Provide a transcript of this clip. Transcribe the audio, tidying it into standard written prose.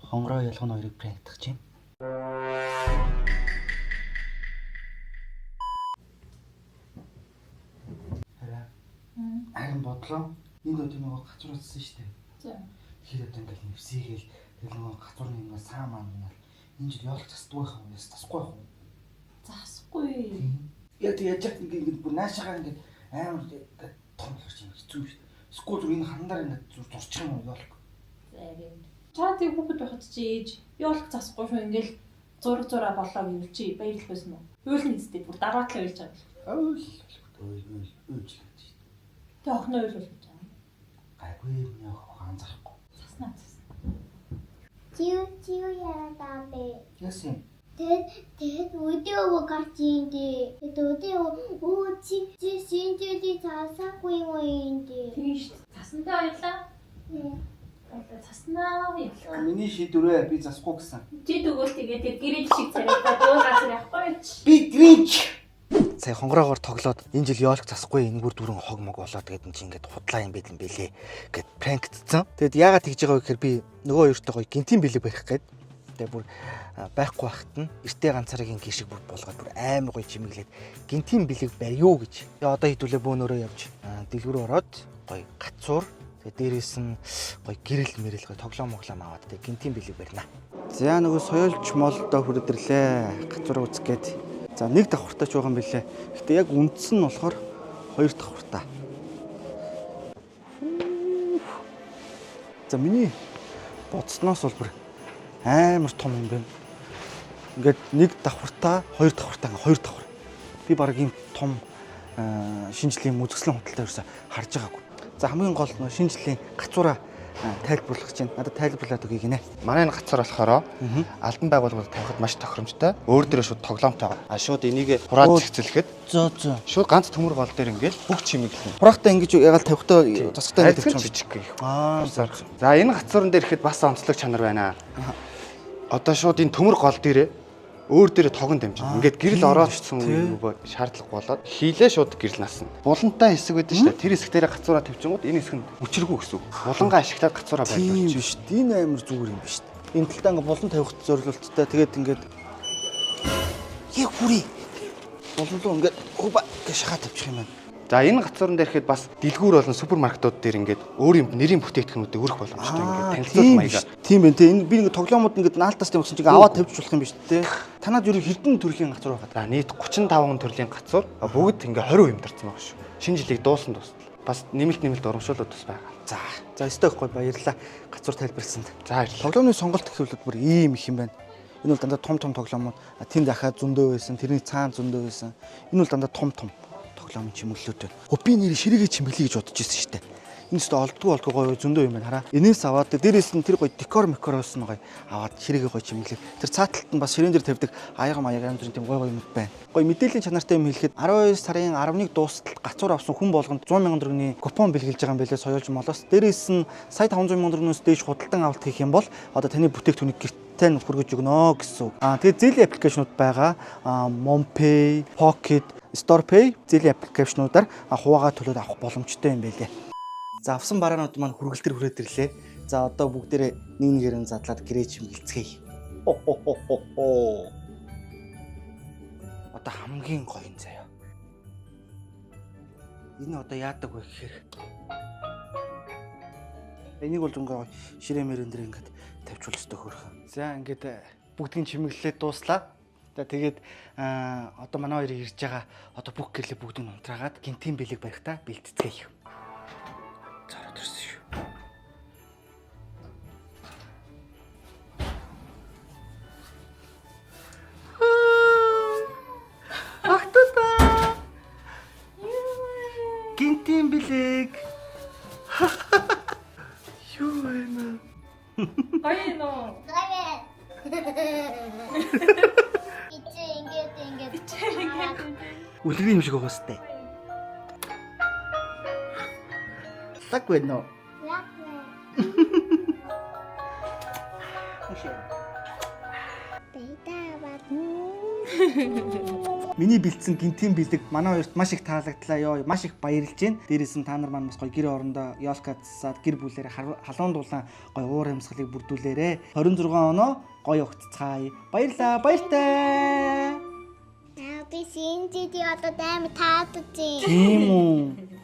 Хонгороо ялгын хоёрыг пранктах чинь. Харин бодлоо. Энд одоо нэг гацруулсан шүү дээ. За. Тэгэхээр одоо ингээл нэвсийгээл тэгэл нэг гацуурны ингээ саа маань энэ жил явуулах засдгүй байх юм. Засахгүй байх юм. Засахгүй. Яг яаж яах ингээд бүр наашаага ингээд амар том болох юм хэцүү шүү дээ. Скул зүр энэ хандаар ингээд зүр зурчих юм уу явуулах. Зарим. Чаа тийм хүүхэд байхад чи ээж явуулах засахгүй шүү ингээл зураг болоо гэвэл чи баярлах байсан уу? Уйлна үстэй бүр дараатлаа уйлж байгаа юм. Уйлж. Тэ охноо уйлж гэж байгаа. Гайгүй миний охин анзаарахгүй. Заснаа. Чиу яадаа. Яасан? Тэгээд өдөө гачин데. өдөө чи шинжлэх цаасахгүй юм инде. Тийм шүү дээ. Заснаа уйлаа. Заснаа уйлаа. Миний шийдвэрээ би засахгүй гэсэн. Чи тэгвэл тэгээд тэр гэрэл шиг царайтай дуу газар явахгүй ч. Би гринч. Сая хонгороогоор тоглоод энэ жил яолох засахгүй энэгээр дүрэн хог мог болоод тэгээд энэ чинь ингээд худлаа юм байл юм бэлээ гэд пранктцсан. Тэгэд яагаад тэгж байгаа вэ гэхээр би нөгөө хоёртой гоё гинтийн бэлэг барих гээд тэгээд бүр байхгүй байхад нь эртээ ганцааргийн гişиг бүр болгоод бүр амар гоё чимэглээд гинтийн бэлэг барьё гэж. Тэгээд одоо хідүүлээ бөөнөрөө явж дэлгүүр ороод гоё гацуур тэгээд дээрээс нь гоё гэрэл мэрэл гоё тоглоом моглоом аваад тэгээд гинтийн бэлэг барина. За нөгөө соёлч молдоо хүрдэрлээ гацуур үзэх гээд. За нэг давхартай ч байгаа юм билээ. Гэтэ яг үндсэн нь болохоор хоёр давхартай. За миний бодсноос бол бүр амар том юм байна. Ингээд нэг давхартай, хоёр давхартай, хоёр давхар. Би баг ийм том шинжлэлийн үзэсгэлэн худалдаа ерөөсө харж байгаагүй. За хамгийн гол нь шинжлэлийн гацуураа тайлбарлах чинь надад тайлбарлаад өгье гинэ. Манай энэ гацаар болохоор албан байгууллагууд тавихад маш тохиромжтой. Өөр дээрээ шууд тоглоомтой байгаа. Шууд энийг хураад цэцэлэхэд шууд ганц төмөр гол дээр ингээд бүх чимэглэнэ. Хураахтаа ингэж ягаал тавихтаа засагтай ингээд тавьчих жижиг гэх. За энэ гацуурн дээр ихэд бас онцлог чанар байна. Одоо шууд энэ төмөр гол дээрээ өөр дээрээ тогон дамжина. Ингээд гэрэл ороочсон үе шаардлага болоод хийлээ шууд гэрэл насна. Булантай хэсэг байдаг шүү дээ. Тэр хэсэг дээр гацуураа тавьчихгууд энэ хэсэг нь өчргүү гэсэн үг. Булангаа ашиглаад гацуураа байлгуулж. Тийм биш. Энэ амар зүгээр юм биш. Энэ талдаа ингээд булан тавих зорилттой. Тэгээд ингээд яг хүрээ. Булан руу ингээд хубаа гэж шахаа тавьчих юм байна. За энэ гацуурн дээр ихэд бас дэлгүүр болон супермаркетууд дээр ингээд өөр юм нэрийн бүтээгдэхүүнүүдэд өрөх боломжтой ингээд танилцуулах маягаар. Тийм байна те. Энэ би ингээд тоглоомууд ингээд наалтаас тавьсан чинь аваад тавьж болох юм биш те. Танад юу хэдэн төрлийн гацуур байгаа. За нийт 35 төрлийн гацуур бүгд ингээд 20 юмдарсан байгаа шүү. Шинэ жилийг дуусна дуустал. Бас нэмэлт урамшуулууд бас байгаа. За өстой ихгүй баярлалаа. Гацуур тайлбарласанд. За тоглоомны сонголт гэхвэл бүр ийм их юм байна. Энэ бол дандаа том тоглоомууд. Тэнд дахиад зөндөө байсан, тэрний цаана зөндөө байсан. Энэ бол дандаа том тоглоомын чимэглэлүүд байна. Би нэр ширээгээ чимэглэе гэж бодож ирсэн шүү дээ. Энэ ч олдгүй гоё зөндөө юм байна хараа. Энээс аваад дээрээс нь тэр гоё декор мекороос нь гоё аваад ширээгээ гоё чимэглэв. Тэр цааталт нь бас ширээн дээр тавьдаг аяга маяг янз бүрийн тийм гоё юм байна. Гоё мэдээллийн чанартай юм хэлэхэд 12 сарын 11 дуустал гацуур авсан хүн болгонд 100 сая төгрөгийн купон бэлгэлж байгаа юм байлээ соёолж молоос. Дээрээс нь сая 500 сая төгрөгнөөс дээш худалдан авалт хийх юм бол одоо таны бүтээгдэхүүнийг гэртээ нь хүргэж өгнө гэсэн үг. Тэгээд зээлийн аппликейшнуд байгаа. Mompay, Pocket, StorePay зээлийн аппликейшнуудаар хуваагаа төлөөд авах боломжтой юм байлээ. За авсан бараанууд маань хүргэлтэр хүрээд ирлээ. За одоо бүгдээрээ нэг нэгээр нь задлаад гэрээ чимгэлцгээе. Одоо хамгийн гоё юм заяа. Энэ одоо яадаг вэ гэхээр энийг бол зөнгөө ширээ мэрэн дээр ингээд тавьчвал өстой хөөрхөн. За ингээд бүгдийг чимэглэлээ дууслаа. Тэгээд одоо манай хоёрыг ирж байгаа одоо бүх гэрлээ бүгдийг унтраагаад гинтийн бэлэг барихтаа бэлтцгээе. Зараад ирсэн шүү. Ахтаа. Гинтийн бэлэг. Юу вэ? Баяно. Ингээд. Үлгэрийн юм шиг байгаа сте. Так байна уу? Бэйдаа бат. Миний бэлдсэн гинтийн бэлэг манай хоёрт маш их таалагдлаа ёо. Маш их баярлж байна. Дээрээс нь та нар маань бас гоё гэр орондоо ёлка засаад гэр бүлээрээ халуун дулаан гоё уур амьсгалыг бүрдүүлээрэ. 26 оноо гоё огтцгаая. Баярлаа. Баяртай. Би синжид одоо дайм таадаж. Тийм үү.